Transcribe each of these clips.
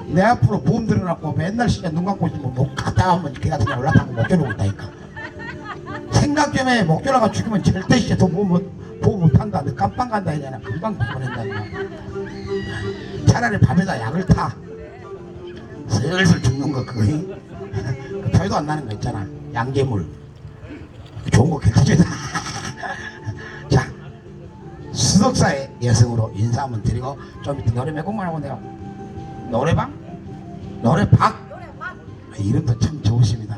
내 앞으로 보험 들어놨고 맨날 진짜 눈 감고 있으면 목 갔다 하면 걔가 그냥 올라타고 못 겨누고 있다니까. 생각 좀 해. 목 졸라가 죽으면 절대 진짜 더 보험 못한다. 너 깜빵 간다 했잖아. 금방 보낸다니까. 차라리 밤에다 약을 타. 슬슬 죽는 거 그거. 그 표도 안 나는 거 있잖아. 양계물. 좋은 거 결제다. 자, 수덕사의 여성으로 인사 한번 드리고 좀 이따 노래 몇 곡만 하고 내가 노래방? 노래박? 이름도 참 좋으십니다.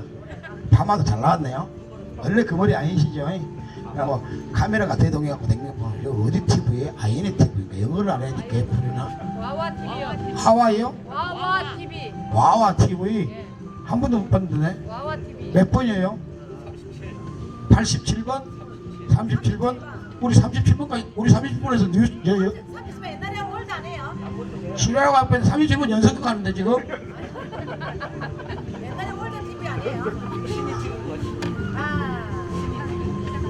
파마도 잘 나왔네요. 원래 그 머리 아니시죠? 뭐 카메라가 대동해갖고 댕겨보면 이거 어디 TV에? 아이네 TV인가? 영어를 안 해야지 개풀이나? 와와 TV요. 하와이요? 와와 TV. 와와 TV? 예. 한 번도 못 봤는데 와와 TV. 몇 번이에요? 87번? 37번? 우리 37번까지 우리 37번에서 뉴스 30분 옛날에 올드 안 해요. 지라고 앞에 37번 연속극 하는데 지금? 옛날에 올드 TV 안 해요.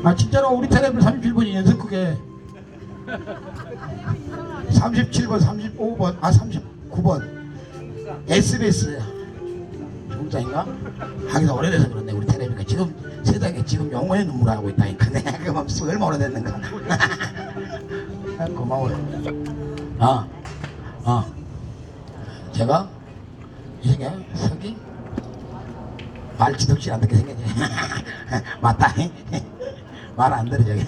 아 진짜로 우리 텔레비전 37번이 연속극에 37번 35번 아 39번 SBS 중국자인가? 하기도 오래돼서 그런데 우리 텔레비가 지금 세상에 지금 영혼의 눈물 하고 있다니까. 내가 그 맘수 얼마 오래됐는가. 아, 고마워요. 제가 이 생각 석이 말지덕질 안 듣게 생겼네. 맞다. 말 안 들어 저기.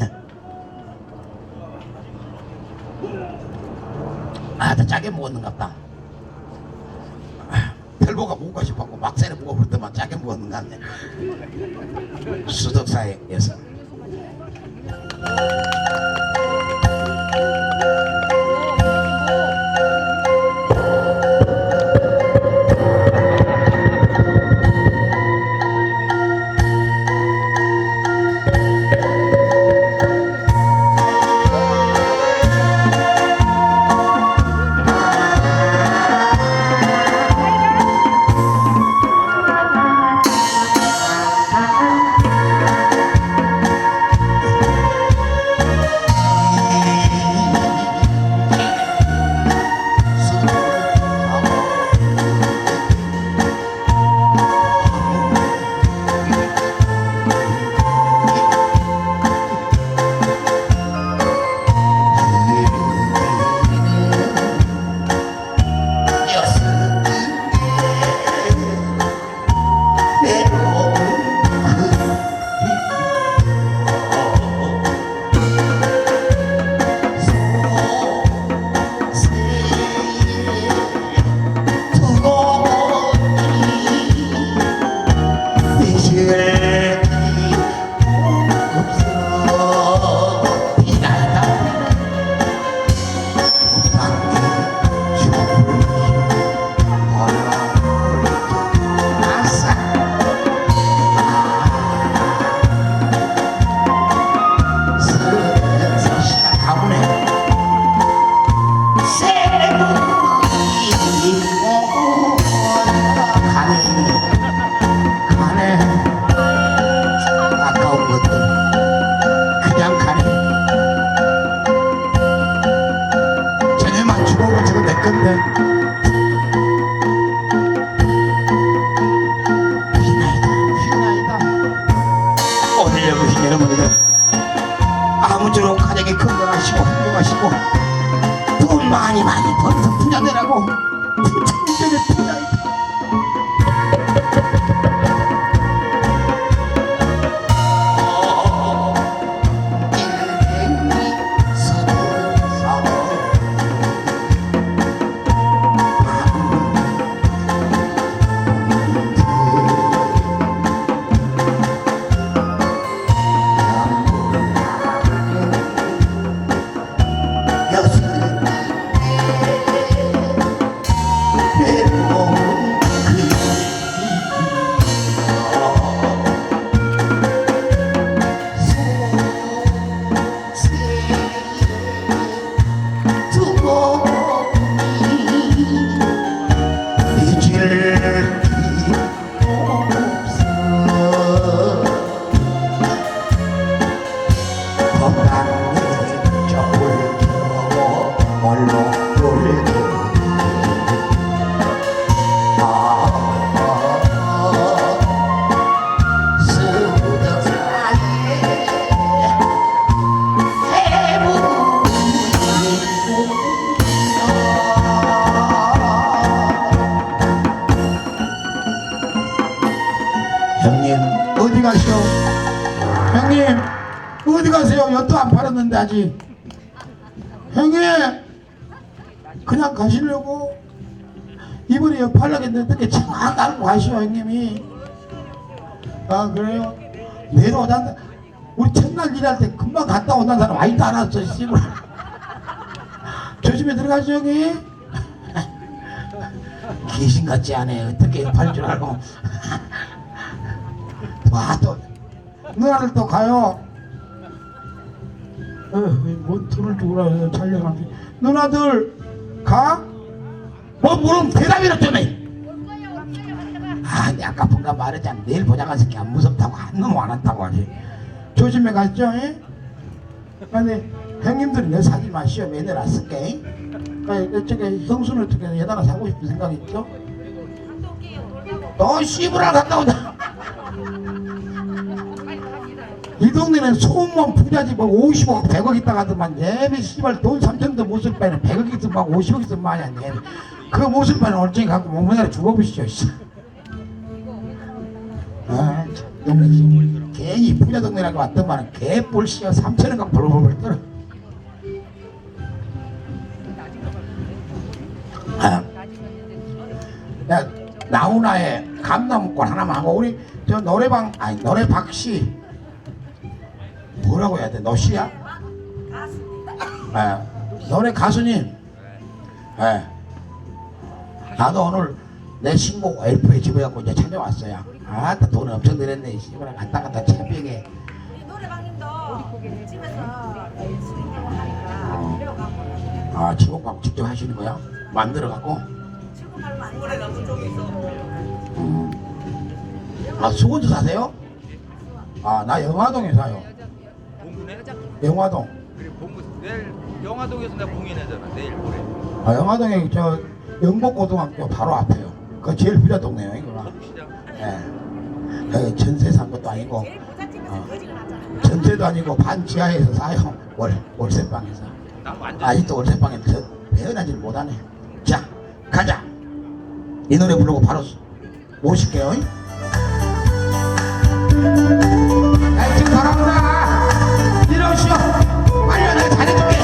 아, 더 짜게 먹었는갑다. 털보가 먹고 싶었고 막새를 먹어버렸더만 짜게 먹었는 것 같네. 수덕사의 여성. 아무쪼록 가정이 건강하시고 행복하시고 돈 많이 벌어서 부자 되라고 부처님들의 부자이다. Oh 씨발도 안 팔았는데 아직. 형님 그냥 가시려고 이번에 팔라겠는데 어떻게 쫙 알고 가시오 형님이. 아 그래요? 내려오다 우리 첫날 일할 때 금방 갔다 온다는 사람 아직도 안 왔어 씨발. 조심히 들어가시 형님. 귀신 같지 않아. 어떻게 팔 줄 알고. 와또 누나들 또 가요. 뭔 돈을 주라 촬영하지. 누나들 가? 뭐 물으면 대답이라 좀 해. 아 내가 아까분가 말했잖아. 내일 보자가 새끼 안 무섭다고 한 놈 안 한다고 하지. 조심해 가시죠. 예? 근데 형님들이 내 사지 마시오. 매달 왔을게. 저기 형수는 어떻게 여다가 사고 싶은 생각 있죠? 너 씨부라 갔다 오자. 이 동네는 소음만 부자지 뭐 50억 100억 있다 하더만 예비 씨발 돈 3천도 못 쓸 바에는 100억 있으면 막 50억 있으면 많이 안 돼. 그 못 쓸 바에는 얼쩡히 갖고 목매달아 죽어보시죠. 아, 동네 괜히 부자 동네라고 왔더만 개뿔 씨가 3천원 갖고 벌벌벌 떨어. 아, 야 나훈아의 감나무꽃 하나만 하고 우리 저 노래방 아니 노래박씨 뭐라고 해야 돼? 너 씨야? 아, 노래 가수님. 예. 나도 오늘 내 신곡 LP에 집어갖고 이제 찾아왔어요. 아따 돈 엄청 들였네. 씨발 갔다 갔다 채비게. 우리 노래방님도 집에서 수익하고 하니까 데려가고 아 지곡밥 직접 하시는 거야? 만들어갖고? 출근하면 많이 아 수건도 사세요? 아 나 영화동에 사요. 공군에? 영화동. 그래 공군 내일 영화동에서 내가 공연하잖아 내일 모레. 아 영화동에 저 영복고등학교 바로 앞에요. 그 제일 부자 동네요 이거. 시장. 예. 여기 전세 산 것도 아니고 제일 부잣집에서 거지가 났잖아. 전세도 아니고 반 지하에서 사요. 월세방에서. 나 완전. 아직도 월세방에서 배은하지를 못하네. 자 가자. 이 노래 부르고 바로 모실게요. 지금 바라보라. 이러시오. 빨리 내가 잘해줄게.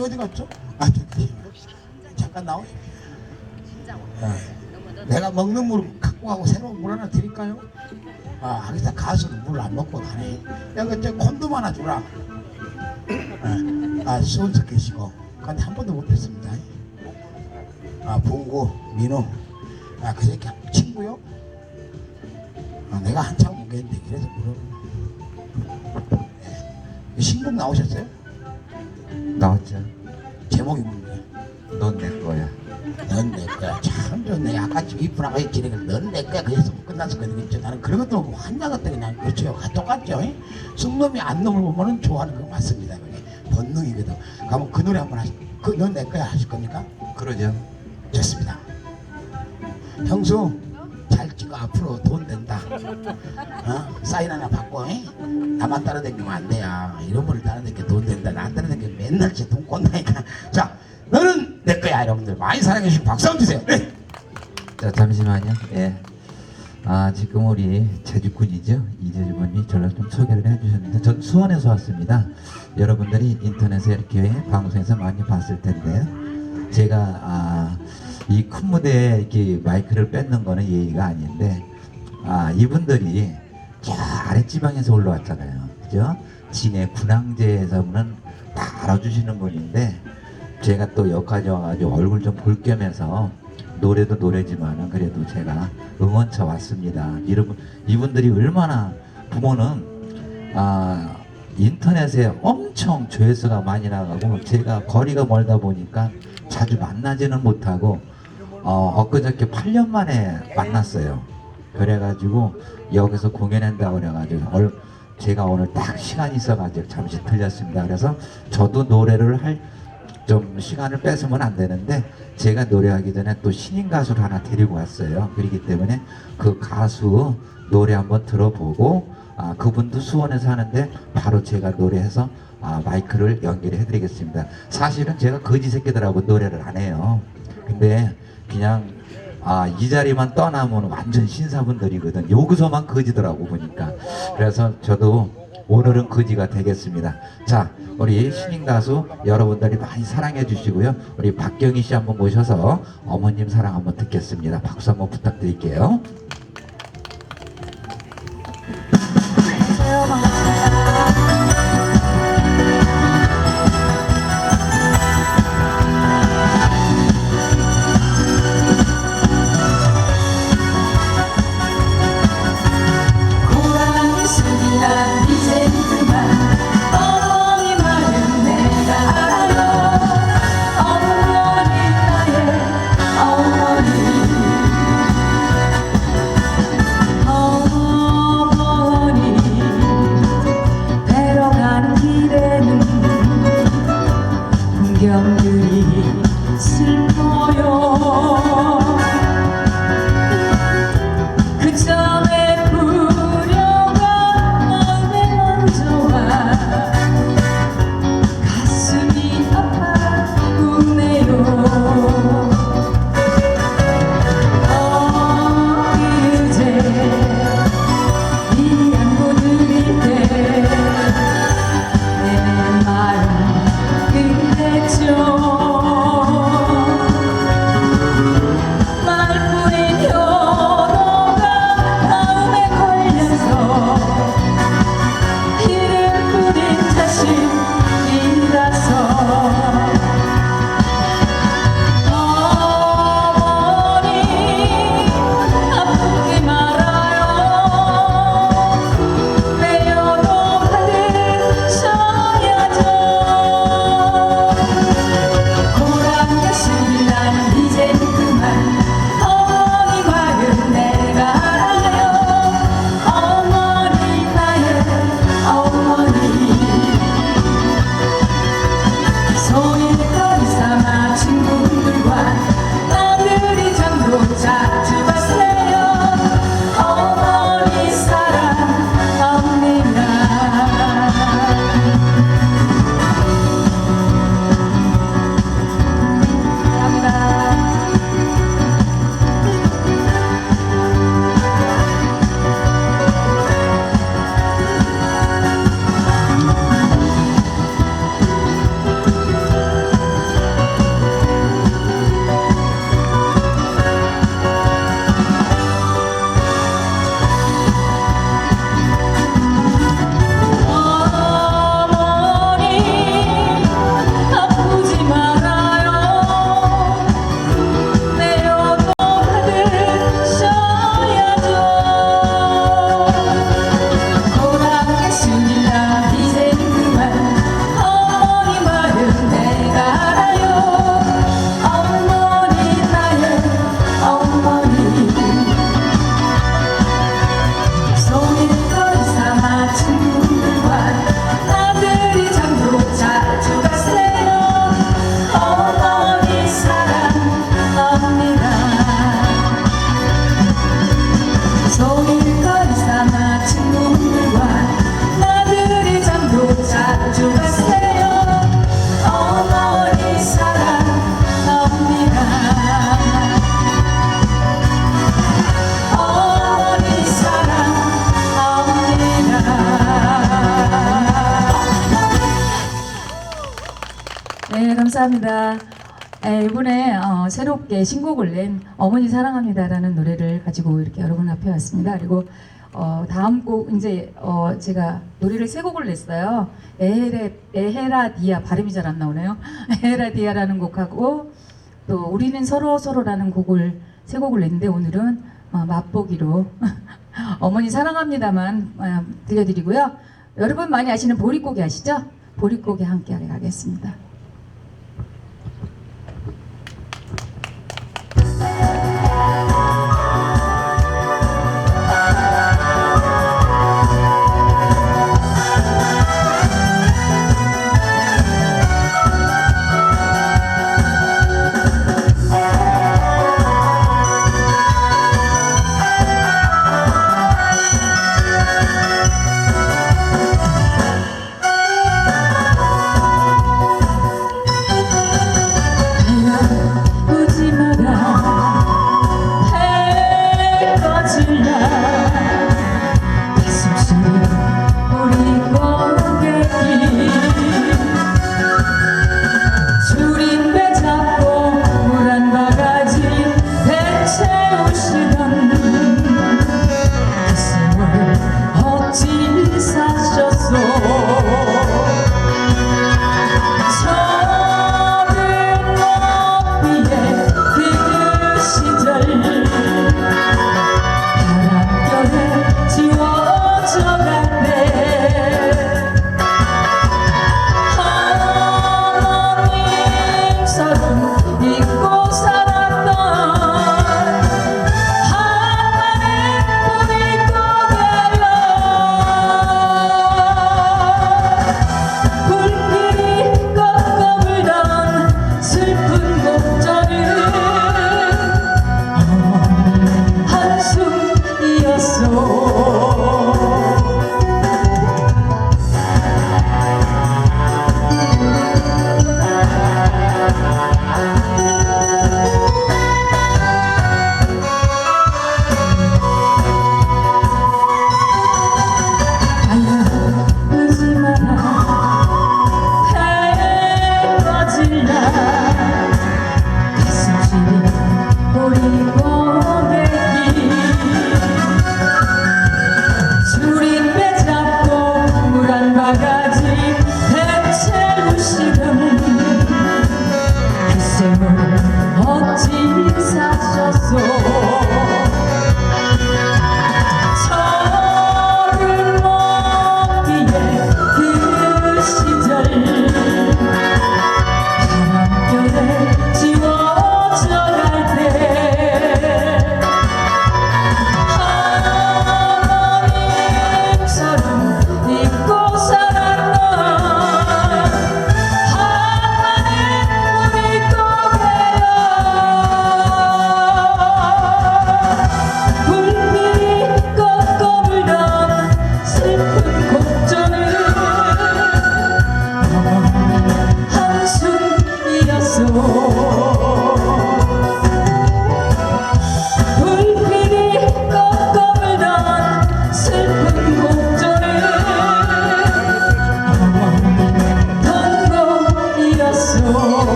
아기 어디 갔죠? 아 저기 잠깐 나오시. 내가 먹는 물 갖고 가고 새로운 물 하나 드릴까요? 아 하기사 가수는 물 안 먹고 가네. 여기 저 콘돔 하나 주라. 아 수원서 계시고 근데 한 번도 못 뵀습니다. 아 봉구 민호 아그 새끼 친구요? 아 내가 한참 보겠는데 그래서 물어. 신곡 나오셨어요? 나왔죠. 제목이 뭔데? 넌 내 거야. 넌 내 거야. 참 좋네. 아까 이쁜 아가씨 지내길 넌내 거야. 그래서 끝났었거든요. 나는 그런 것도 없고 환장 같다 그냥 그렇죠. 똑같죠. 쑥놈이 안 놈을 보면은 좋아하는 거 맞습니다. 그게 본능이거든. 그럼 그 노래 한번 하시. 그 넌 내 거야 하실 겁니까? 그러죠. 좋습니다. 형수 잘 찍어 앞으로 돈 된다. 사인 하나 받고 나만 따라다니면 안 돼요. 이런 분을 따라다니면 돈 된다. 나 따라다니면 맨날 돈 꼰다니까. 자 너는 내 거야. 여러분들 많이 사랑해 주시고 박수 한번 주세요. 네. 자 잠시만요. 예. 아 지금 우리 제주군이죠. 이재주 군이 저를 좀 소개를 해주셨는데 전 수원에서 왔습니다. 여러분들이 인터넷에 이렇게 방송에서 많이 봤을 텐데요. 제가 이 큰 무대에 이렇게 마이크를 뺏는 거는 예의가 아닌데 이분들이 저 아랫지방에서 올라왔잖아요. 그죠? 진해 군항제에서는 다 알아주시는 분인데 제가 또 여기까지 와가지고 얼굴 좀 볼 겸해서 노래도 노래지만은 그래도 제가 응원차 왔습니다. 이분들이 얼마나 부모는 인터넷에 엄청 조회수가 많이 나가고 제가 거리가 멀다 보니까 자주 만나지는 못하고 엊그저께 8년 만에 만났어요. 그래가지고 여기서 공연한다고 그래가지고 제가 오늘 딱 시간이 있어가지고 잠시 들렸습니다. 그래서 저도 노래를 좀 시간을 뺏으면 안 되는데 제가 노래하기 전에 또 신인 가수를 하나 데리고 왔어요. 그렇기 때문에 그 가수 노래 한번 들어보고 그분도 수원에서 하는데 바로 제가 노래해서 마이크를 연결해 드리겠습니다. 사실은 제가 거지 새끼들하고 노래를 안 해요. 근데 그냥 이 자리만 떠나면 완전 신사분들이거든. 여기서만 거지더라고 보니까. 그래서 저도 오늘은 거지가 되겠습니다. 자, 우리 신인 가수 여러분들이 많이 사랑해 주시고요. 우리 박경희 씨 한번 모셔서 어머님 사랑 한번 듣겠습니다. 박수 한번 부탁드릴게요. 감사합니다. 이번에 새롭게 신곡을 낸 어머니 사랑합니다라는 노래를 가지고 이렇게 여러분 앞에 왔습니다. 그리고 다음 곡 이제 제가 노래를 세 곡을 냈어요. 에헤라디아 발음이 잘 안 나오네요. 에헤라디아라는 곡하고 또 우리는 서로라는 곡을 세 곡을 냈는데 오늘은 맛보기로 어머니 사랑합니다만 들려드리고요. 여러분 많이 아시는 보릿고개 아시죠? 보릿고개 함께 하겠습니다.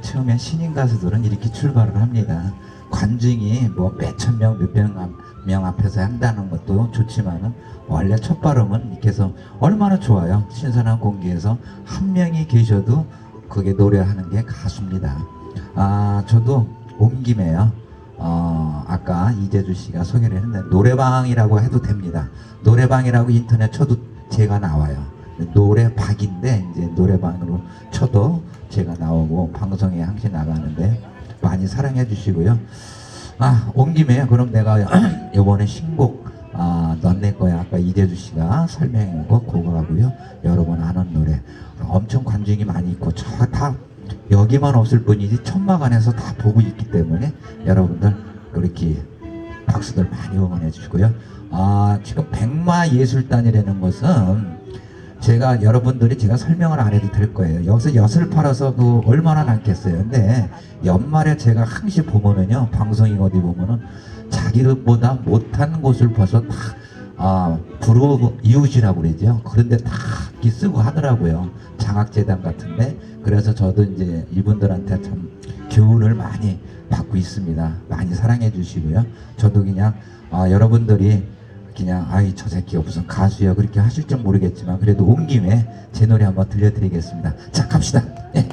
처음에 신인 가수들은 이렇게 출발을 합니다. 관중이 뭐 몇천 명, 몇백 명 앞에서 한다는 것도 좋지만은 원래 첫 발음은 이렇게 해서 얼마나 좋아요. 신선한 공기에서 한 명이 계셔도 그게 노래하는 게 가수입니다. 저도 온 김에요. 아까 이재주 씨가 소개를 했는데 노래방이라고 해도 됩니다. 노래방이라고 인터넷 쳐도 제가 나와요. 노래박인데 이제 노래방으로 쳐도 제가 나오고 방송에 항상 나가는데 많이 사랑해 주시고요. 온 김에 그럼 내가 이번에 신곡 넌 내 거야 아까 이재주 씨가 설명한 거 그거 하고요. 여러분 아는 노래 엄청 관중이 많이 있고 저 다 여기만 없을 뿐이지 천막안에서 다 보고 있기 때문에 여러분들 그렇게 박수들 많이 응원해 주시고요. 지금 백마예술단이라는 것은 제가 여러분들이 제가 설명을 안 해도 될 거예요. 여기서 엿을 팔아서 그 얼마나 남겠어요. 근데 연말에 제가 항시 보면은요, 방송이 어디 보면은 자기보다 못한 곳을 봐서 다 부러 이웃이라고 그러죠. 그런데 다 악기 쓰고 하더라고요. 장학재단 같은데. 그래서 저도 이제 이분들한테 참 교훈을 많이 받고 있습니다. 많이 사랑해 주시고요. 저도 그냥 여러분들이 그냥 아이 저 새끼가 무슨 가수야 그렇게 하실 줄 모르겠지만 그래도 온 김에 제 노래 한번 들려드리겠습니다. 자 갑시다. 예.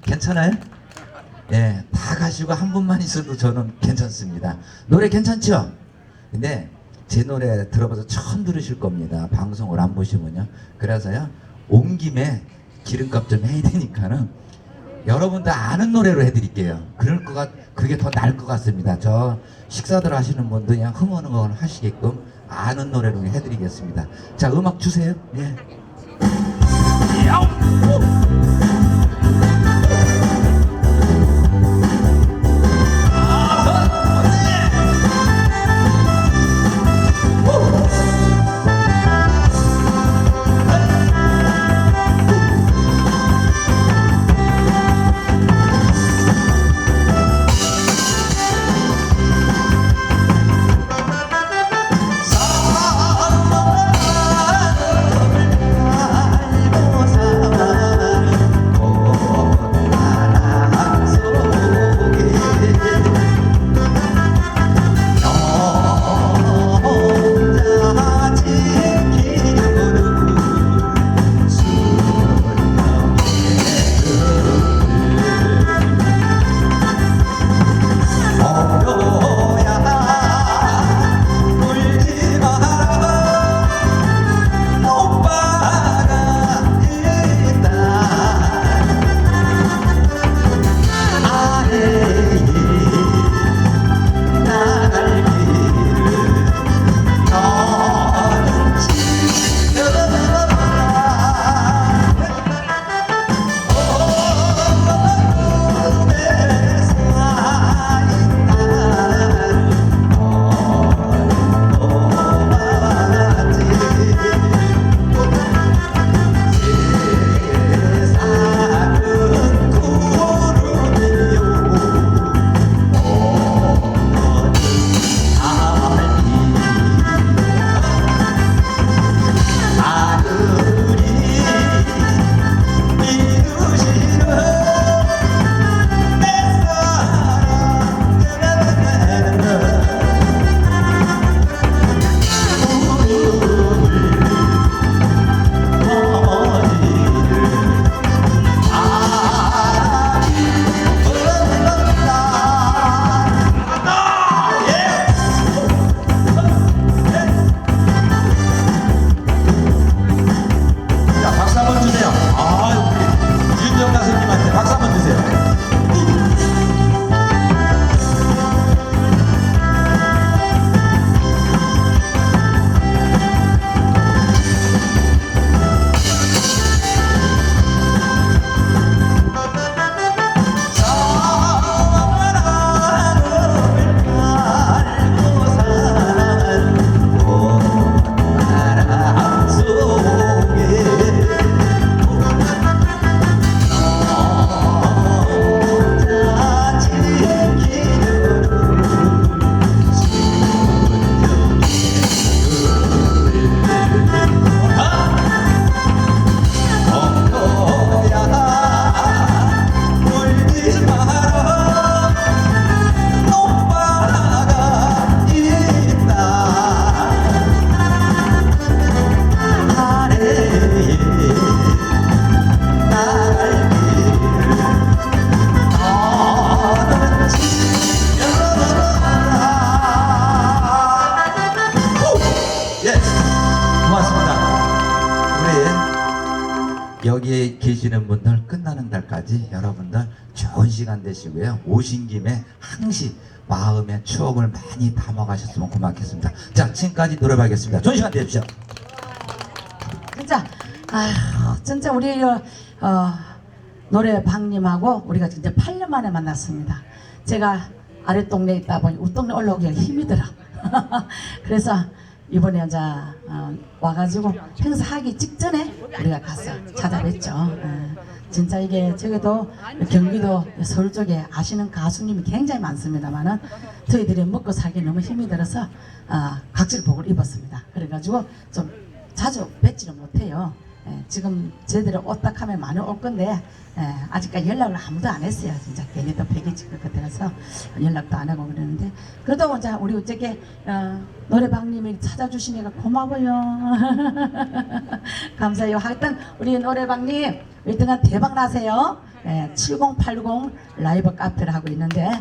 괜찮아요? 예, 다 가시고 한 분만 있어도 저는 괜찮습니다. 노래 괜찮죠? 근데 제 노래 들어봐서 처음 들으실 겁니다. 방송을 안 보시면요. 그래서요, 온 김에 기름값 좀 해야 되니까는 여러분들 아는 노래로 해드릴게요. 그게 더 나을 것 같습니다. 저 식사들 하시는 분들 그냥 흥얼흥얼 하시게끔 아는 노래로 해드리겠습니다. 자, 음악 주세요. 예. 여기에 계시는 분들 끝나는 날까지 여러분들 좋은 시간 되시고요. 오신 김에 항시 마음의 추억을 많이 담아가셨으면 고맙겠습니다. 자, 지금까지 노래하겠습니다. 좋은 시간 되십시오. 진짜 진짜 우리 노래방님하고 우리가 진짜 8년 만에 만났습니다. 제가 아랫동네에 있다 보니 윗동네 올라오기가 힘이 들어. 그래서 이번에 이제 와가지고 행사하기 직전에 우리가 가서 찾아뵀죠. 진짜 이게 저기도 경기도 서울 쪽에 아시는 가수님이 굉장히 많습니다만은 저희들이 먹고 살기 너무 힘이 들어서 각질복을 입었습니다. 그래가지고 좀 자주 뵙지는 못해요. 지금 저희들이 옷딱 하면 많이 올 건데 아직까지 연락을 아무도 안 했어요. 진짜 괜히 또 뵙기 찍을 것 같아서 연락도 안 하고 그러는데 그래도 이제 우리 어저께 노래방님이 찾아주시니까 고마워요. 감사해요. 하여튼 우리 노래방님 일등간 대박 나세요. 7080 라이브 카페를 하고 있는데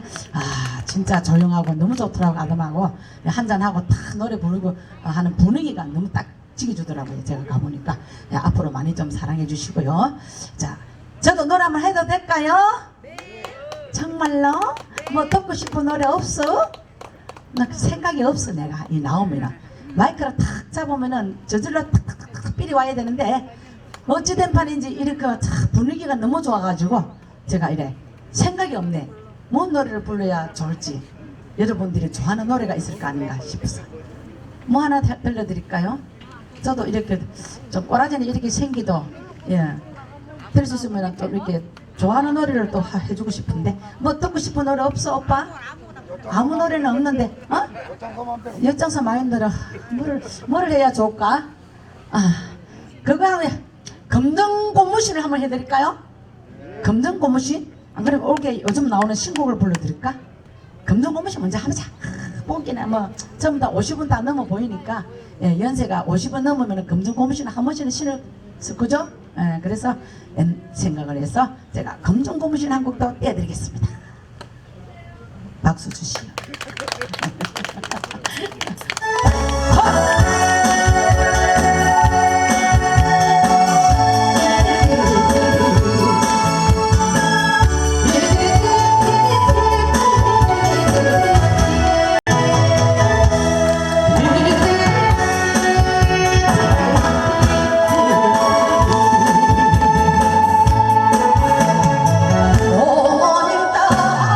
진짜 조용하고 너무 좋더라고. 아담하고 한잔하고 탁 노래 부르고 하는 분위기가 너무 딱 지켜주더라고요. 제가 가보니까 앞으로 많이 좀 사랑해 주시고요. 자, 저도 노래 한번 해도 될까요? 네. 정말로? 뭐 듣고 싶은 노래 없어? 나 생각이 없어. 내가 이 나오면은 마이크를 탁 잡으면은 저절로 탁탁탁 삘이 와야 되는데 어찌된 판인지 이렇게 탁 분위기가 너무 좋아가지고 제가 이래 생각이 없네. 뭔 노래를 불러야 좋을지 여러분들이 좋아하는 노래가 있을 거 아닌가 싶어서 뭐 하나 들려드릴까요? 저도 이렇게 좀 꼬라지는 이렇게 생기도 될 수 있으면 좀 이렇게 좋아하는 노래를 또 해주고 싶은데 뭐 듣고 싶은 노래 없어 오빠? 아무 노래는 없는데 엿장사 많이 들어. 뭐를 해야 좋을까? 그거 하면 검정고무신을 한번 해드릴까요? 검정고무신? 안 그러면 올게 요즘 나오는 신곡을 불러드릴까? 검정고무신 먼저 하자. 뽑기는 뭐 전부 다 50은 다 넘어 보이니까 연세가 50은 넘으면 검정고무신 한 번씩은 신을 그죠? 그래서 생각을 해서 제가 검정고무신 한 곡도 떼어드리겠습니다. 박수 주시오. 어머님 따라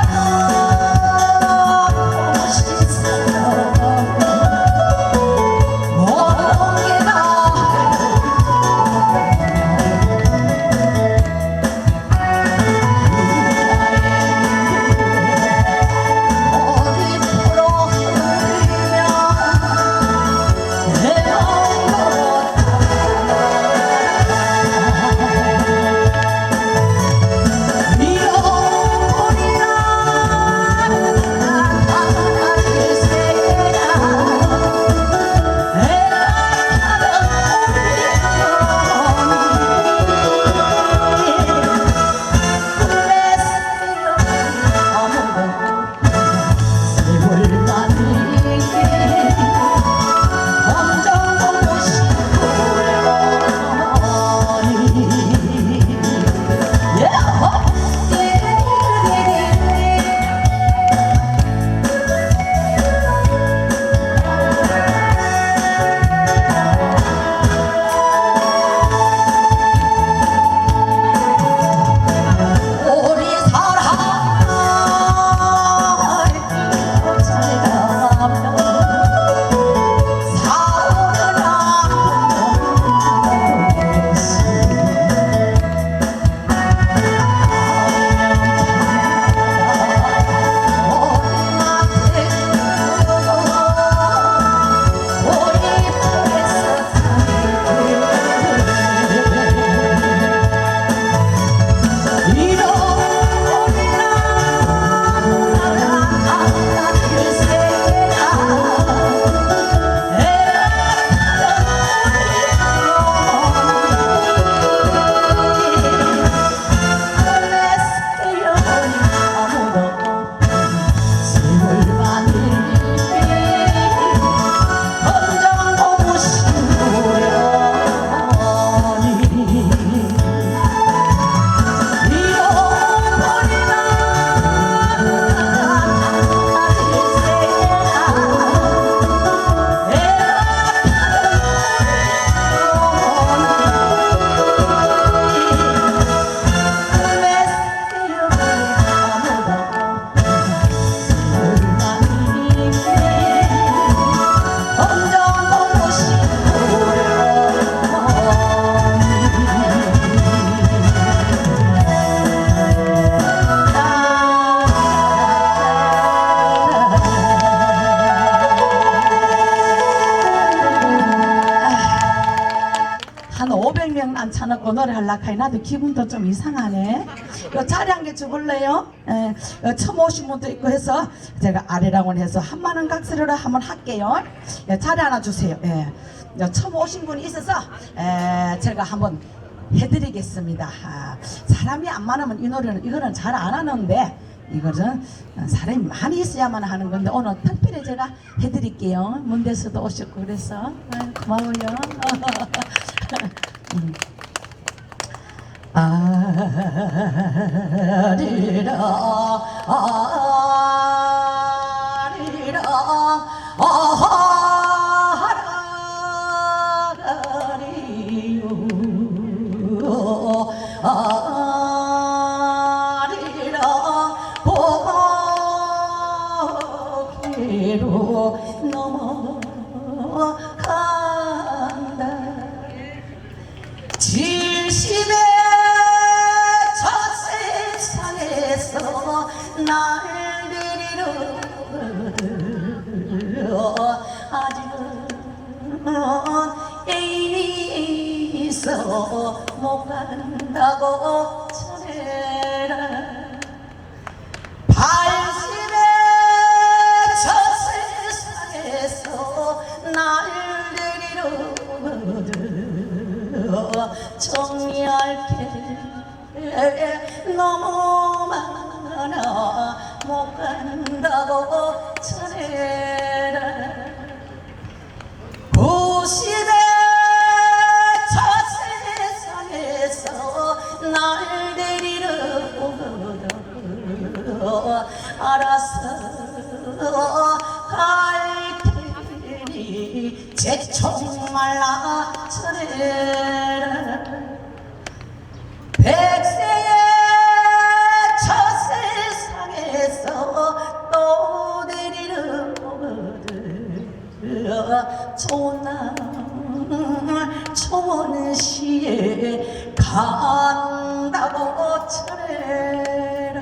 명 앉혀놓고 노래하려고 하니 나도 기분도 좀 이상하네. 자리 한 개 주볼래요? 처음 오신 분도 있고 해서 제가 아래라고 해서 10,000원 각서로 한번 할게요. 자리 하나 주세요. 처음 오신 분이 있어서 제가 한번 해드리겠습니다. 사람이 안 많으면 이 노래는 이거는 잘 안 하는데 이거는 사람이 많이 있어야만 하는 건데 오늘 특별히 제가 해드릴게요. 문대에서도 오셨고 그래서 고마워요. 아리라 아리라 아라리요 아리라 보기로 넘어간다. 질심의 저 세상에서 날 데리러 아직은 애인이 있어 못 간다고 전해라. 발심의 저 세상에서 날 데리러 정리할 게 너무 많아 못 간다고 전해라. 90의 저 세상에서 날 데리러 알아서 갈 테니 제총 말라 전해라. 100세의 저 세상에서 또 데리러 좋은 날 좋은 시에 간다고 전해라.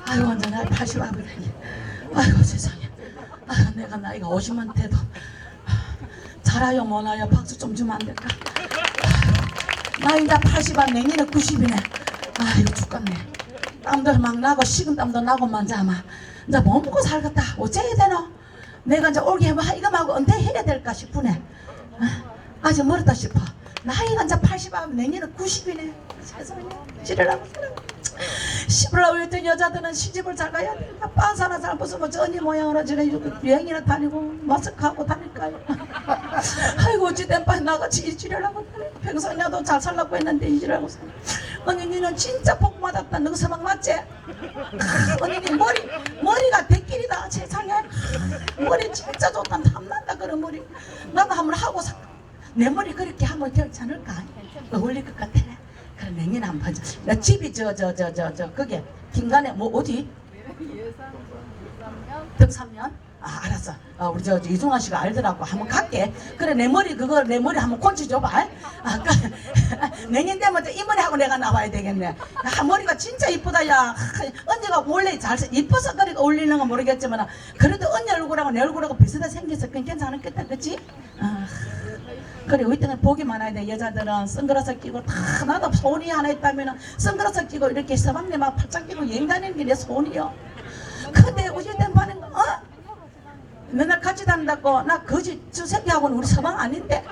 아이고 언제 나이 80아버지. 아이고 세상에. 아이고 내가 나이가 50만 돼도 잘하여 못하여 박수 좀 주면 안 될까? 나 이제 80안 내년에 90이네. 아이고 죽겠네. 땀도 막 나고 식은땀도 나고만 자마. 이제 뭐 먹고 살겠다. 어째야 되노? 내가 이제 올게 뭐 이거 말고 은퇴해야 될까 싶으네. 아직 멀었다 싶어. 나이가 이제 80하면 내년에 90이네. 세상에 지랄하고 살아. 시부라고 했던 여자들은 시집을 잘 가야 돼. 빤스 하나 잘 벗으면 저 언니 모양으로 저래 여행이나 다니고 마스크하고 다닐까요? 아이고 어찌된 바 나같이 지랄하고 평소에 나도 잘 살라고 했는데 이지랄하고 살아. 언니 니는 진짜 복 받았다. 능서방 맞지? 언니 니 머리가 대길이다. 세상에 머리 진짜 좋다. 탐난다 그런 머리. 나도 한번 하고 내 머리 그렇게 한번 되지 않을까? 어울릴 것 같아. 그래 내년에 한번 보자. 나 집이 저 그게 김간에 뭐 어디? 덕삼면? 아 알았어. 우리 저 이승환 씨가 알더라고. 한번 갈게. 그래 내 머리 그거 내 머리 한번 콘치 줘봐. 내년 되면 이 머리하고 내가 나와야 되겠네. 머리가 진짜 이쁘다 야. 언니가 원래 잘 이뻐서 그리고 어울리는 건 모르겠지만 그래도 언니 얼굴하고 내 얼굴하고 비슷하게 생겨서 괜찮겠다 그치? 그래 이때는 복이 많아야 돼. 여자들은 선글라스 끼고 다 나도 소원이 하나 있다면 선글라스 끼고 이렇게 서방님 막 팔짱 끼고 여행 다니는 게 내 소원이요. 근데 어제 땐 반응 맨날 같이 다닌다고 나 거지 저 새끼하고는 우리 서방 아닌데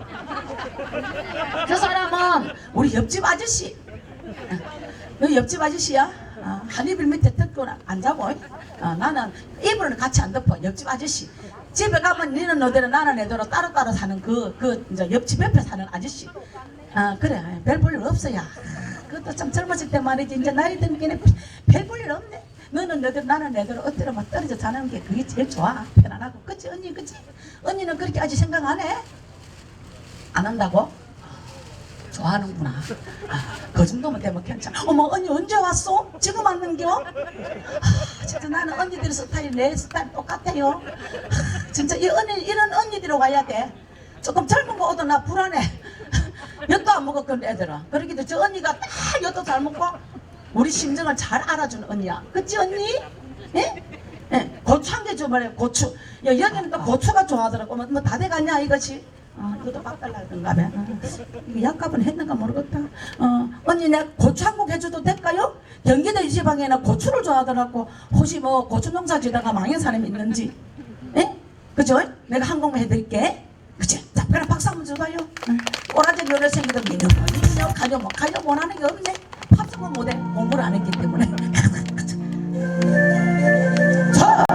저 사람은 우리 옆집 아저씨. 너 옆집 아저씨야? 한 이불 밑에 덮고 안 자고 나는 이불은 같이 안 덮어. 옆집 아저씨. 집에 가면 니는 너대로 나는 애대로 따로따로 사는 그 이제 옆집 옆에 사는 아저씨. 그래 별 볼 일 없어 야. 그것도 참 젊었을 때 말이지. 이제 나이 든 게는 별 볼 일 없네. 너는 너대로 나는 내대로 어때로 막 떨어져 사는 게 그게 제일 좋아. 편안하고 그치 언니 그치? 언니는 그렇게 아직 생각 안 해? 안 한다고? 좋아하는구나. 그 정도면 되면 괜찮아. 어머 언니 언제 왔어? 지금 왔는겨? 진짜 나는 언니들 스타일 내 스타일 똑같아요. 진짜 이런 언니들로 가야 돼. 조금 젊은 거 오도 나 불안해. 엿도 안 먹었건데 애들은. 그러기도 저 언니가 딱 엿도 잘 먹고 우리 심정을 잘 알아주는 언니야. 그치 언니? 예? 예. 고추 한 개 줘봐요. 고추. 야 여기는 또 고추가 좋아하더라고. 뭐 다 돼갔냐 이것이? 이것도 바꿔달라 하던가 봐. 이거 약값은 했는가 모르겠다. 언니 내가 고추 한 곡 해줘도 될까요? 경기도 이 지방에는 고추를 좋아하더라고. 혹시 뭐 고추 농사 지다가 망한 사람이 있는지. 예? 그죠? 내가 한 곡만 해드릴게. 그치? 작별한 박수 한번 줘봐요. 꼬라지 여려생기도 미는 거니 가려 뭐 가려 원하는 게 없네. 팝송은 못해. 공부를 안 했기 때문에. 자!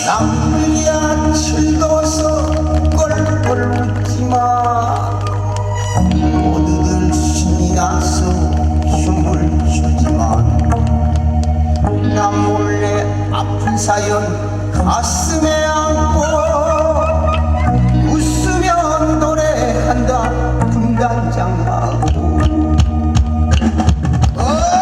남들이야 즐거워서 꼴꼴 웃지마 모두들 신이 나서 춤을 추지만 나 몰래 아픈 사연 가슴에 안고 웃으며 노래한다 분단장하고 아